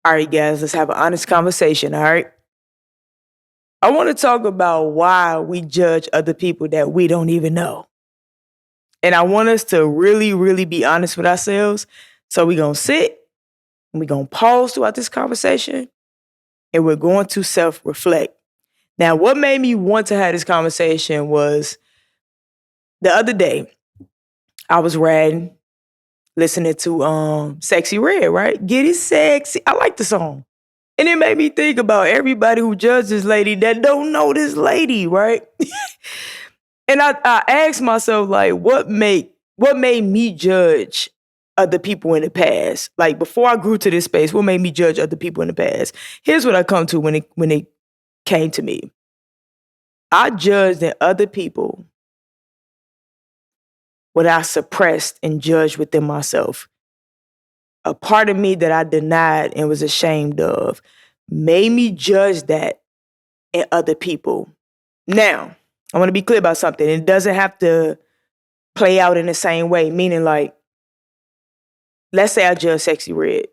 All right, guys, let's have an honest conversation, all right? I want to talk about why we judge other people that we don't even know. And I want us to really, really be honest with ourselves. So we're going to sit and we're going to pause throughout this conversation and we're going to self-reflect. Now, what made me want to have this conversation was the other day, I was riding, listening to Sexy Red, right? Get it sexy. I like the song. And it made me think about everybody who judges this lady that don't know this lady, right? And I asked myself, like, what made me judge other people in the past? Like before I grew to this space, what made me judge other people in the past? Here's what I come to when it came to me. I judged in other people what I suppressed and judged within myself. A part of me that I denied and was ashamed of made me judge that in other people. Now, I want to be clear about something. It doesn't have to play out in the same way, meaning like, let's say I judge Sexy Red.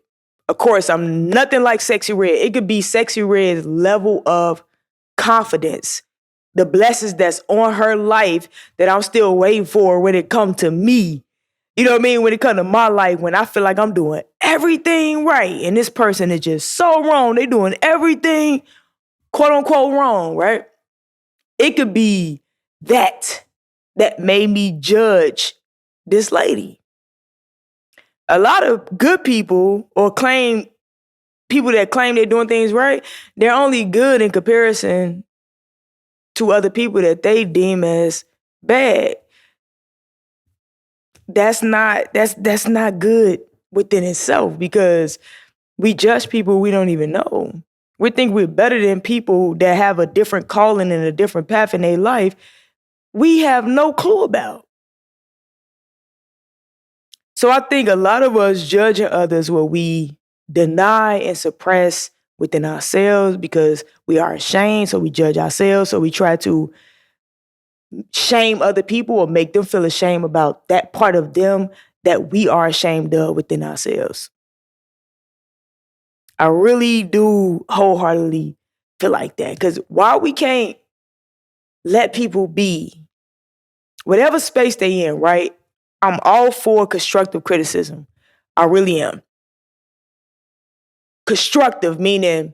Of course, I'm nothing like Sexy Red. It could be Sexy Red's level of confidence, the blessings that's on her life that I'm still waiting for when it comes to me. You know what I mean? When it comes to my life, when I feel like I'm doing everything right and this person is just so wrong. They doing everything quote unquote wrong, right? It could be that made me judge this lady. A lot of good people or people that claim they're doing things right, they're only good in comparison to other people that they deem as bad. That's not good within itself because we judge people we don't even know. We think we're better than people that have a different calling and a different path in their life we have no clue about. So I think a lot of us judging others what we deny and suppress within ourselves because we are ashamed, so we judge ourselves, so we try to shame other people or make them feel ashamed about that part of them that we are ashamed of within ourselves. I really do wholeheartedly feel like that because while we can't let people be whatever space they in, right? I'm all for constructive criticism. I really am. Constructive meaning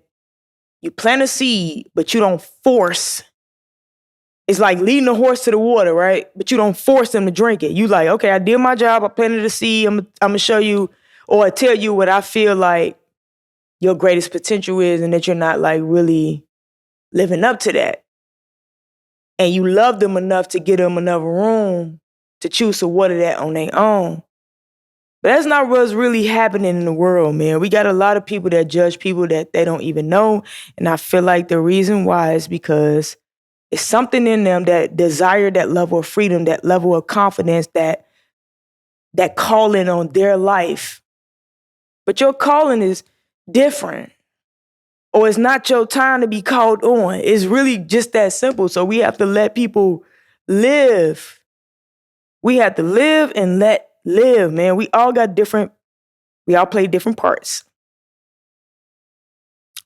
you plant a seed, but you don't force. It's like leading a horse to the water, right? But you don't force them to drink it. You like, okay, I did my job. I planted a seed. I'm gonna show you or tell you what I feel like your greatest potential is and that you're not like really living up to that. And you love them enough to give them enough room to choose to water that on their own. But that's not what's really happening in the world, man. We got a lot of people that judge people that they don't even know. And I feel like the reason why is because it's something in them that desire that level of freedom, that level of confidence, that calling on their life. But your calling is different. Or it's not your time to be called on. It's really just that simple. So we have to let people live. We have to live and let live, man. We all play different parts.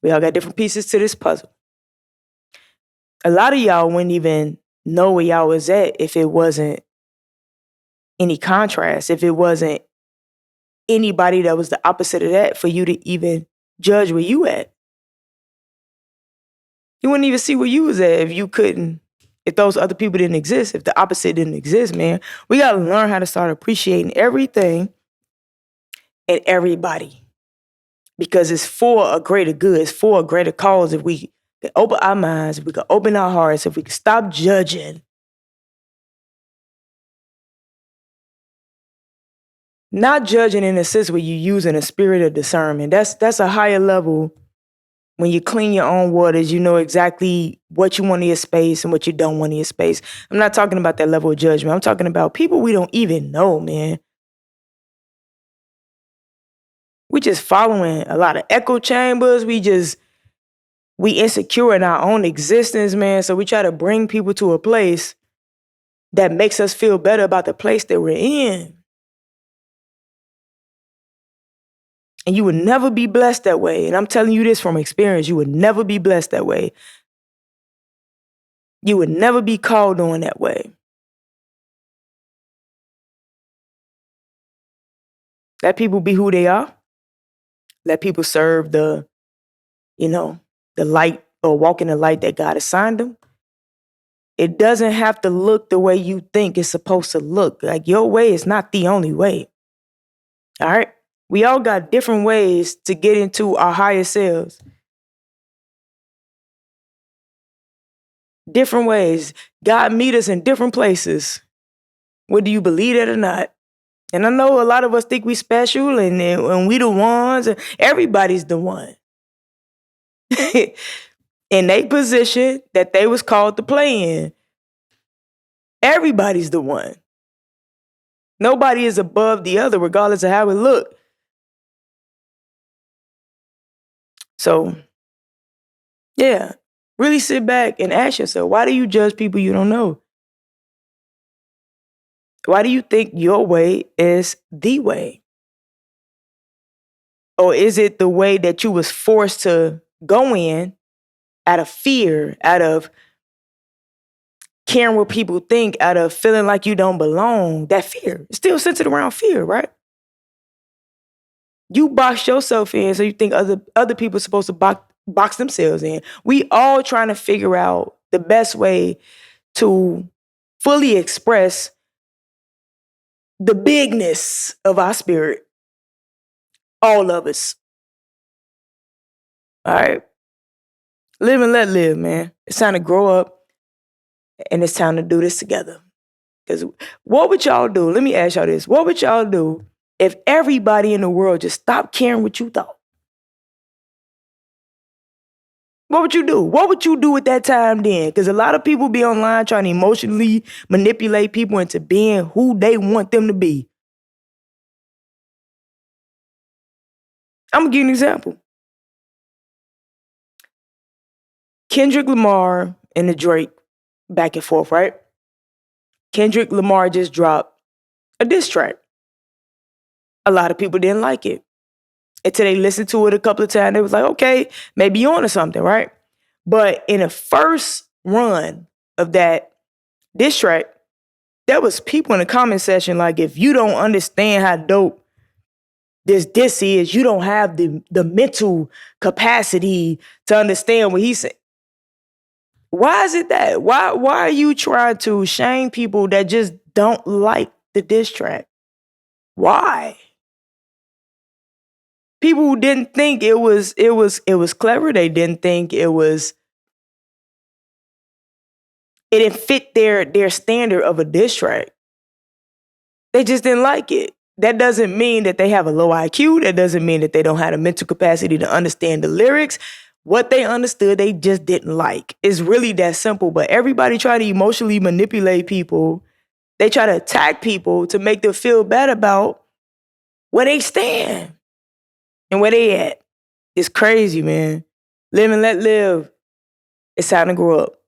We all got different pieces to this puzzle. A lot of y'all wouldn't even know where y'all was at if it wasn't any contrast, if it wasn't anybody that was the opposite of that for you to even judge where you at. You wouldn't even see where you was at if those other people didn't exist, if the opposite didn't exist, man. We got to learn how to start appreciating everything and everybody because it's for a greater good. It's for a greater cause. If we can open our minds, if we can open our hearts, if we can stop judging. Not judging in a sense where you're using a spirit of discernment. That's a higher level. When you clean your own waters, you know exactly what you want in your space and what you don't want in your space. I'm not talking about that level of judgment. I'm talking about people we don't even know, man. We just following a lot of echo chambers. We insecure in our own existence, man. So we try to bring people to a place that makes us feel better about the place that we're in. And you would never be blessed that way. And I'm telling you this from experience. You would never be blessed that way. You would never be called on that way. Let people be who they are. Let people serve the light, or walk in the light that God assigned them. It doesn't have to look the way you think it's supposed to look. Like, your way is not the only way. All right? We all got different ways to get into our higher selves. Different ways. God meet us in different places, whether you believe it or not. And I know a lot of us think we special and we the ones. Everybody's the one. In a position that they was called to play in. Everybody's the one. Nobody is above the other, regardless of how it look. So, yeah, really sit back and ask yourself, why do you judge people you don't know? Why do you think your way is the way? Or is it the way that you was forced to go in out of fear, out of caring what people think, out of feeling like you don't belong? That fear is still centered around fear, right? You box yourself in, so you think other people are supposed to box themselves in. We all trying to figure out the best way to fully express the bigness of our spirit. All of us. All right? Live and let live, man. It's time to grow up, and it's time to do this together. Because what would y'all do? Let me ask y'all this. What would y'all do if everybody in the world just stopped caring what you thought? What would you do? What would you do at that time then? Because a lot of people be online trying to emotionally manipulate people into being who they want them to be. I'm going to give you an example. Kendrick Lamar and the Drake back and forth, right? Kendrick Lamar just dropped a diss track. A lot of people didn't like it. Until they listened to it a couple of times, they was like, okay, maybe you on to something, right? But in the first run of that diss track, there was people in the comment section like, if you don't understand how dope this is, you don't have the mental capacity to understand what he said. Why is it that? Why are you trying to shame people that just don't like the diss track? Why? People who didn't think it was clever, they didn't think it didn't fit their standard of a diss track. They just didn't like it. That doesn't mean that they have a low IQ. That doesn't mean that they don't have the mental capacity to understand the lyrics. What they understood, they just didn't like. It's really that simple. But everybody try to emotionally manipulate people. They try to attack people to make them feel bad about where they stand and where they at. It's crazy, man. Live and let live. It's time to grow up.